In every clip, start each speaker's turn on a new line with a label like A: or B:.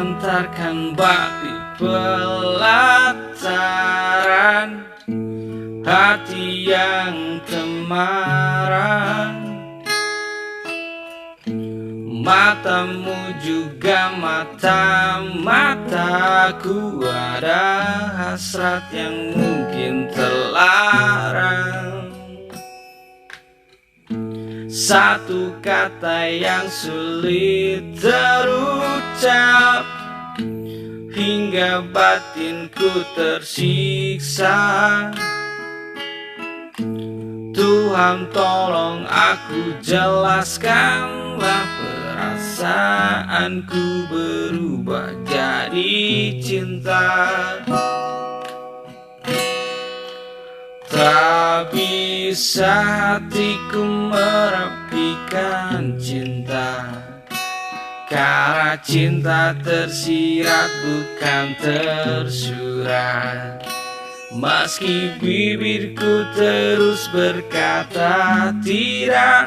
A: antarkan bakti pelataran hati yang temaram. Matamu juga mata-mataku, ada hasrat yang mungkin terlarang. Satu kata yang sulit terucap hingga batinku tersiksa. Tuhan tolong aku, jelaskanlah perasaanku berubah jadi cinta. Tak bisa hatiku merapikan cinta, karena cinta tersirat bukan tersurat. Meski bibirku terus berkata tidak,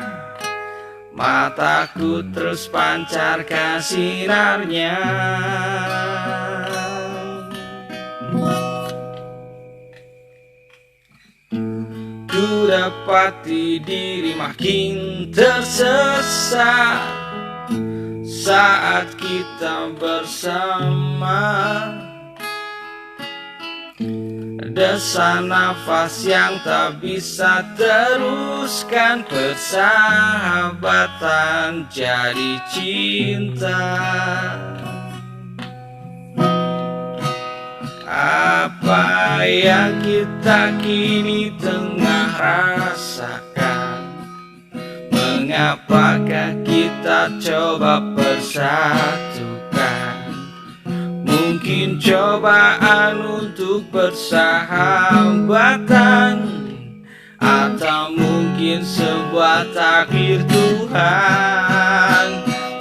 A: mataku terus pancarkan sinarnya. Ku dapati diri makin tersesat saat kita bersama. Desak nafas yang tak bisa teruskan persahabatan jadi cinta. Apa yang kita kini tengah rasakan? Mengapakah kita coba persatukan? Mungkin cobaan untuk persahabatan, atau mungkin sebuah takdir Tuhan.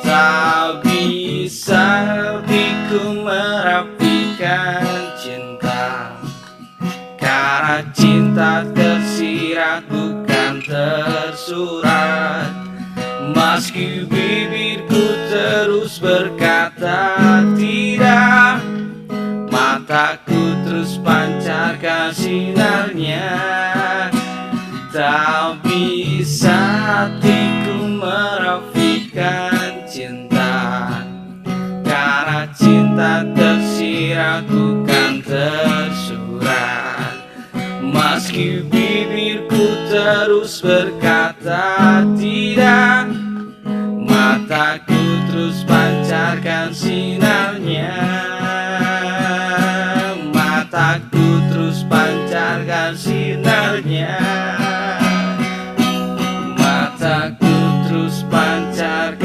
A: Tak bisa hatiku merapikan cinta, karena cinta tersirat bukan tersurat. Meski bibirku terus berkata tidak, mataku terus pancarkan sinarnya. Tak bisa hatiku merapikan cinta, karena cinta tersirat bukan tersurat. Meski bibirku terus berkata tidak, mataku terus pancarkan sinarnya. Mataku terus pancarkan sinarnya. Mataku terus pancarkan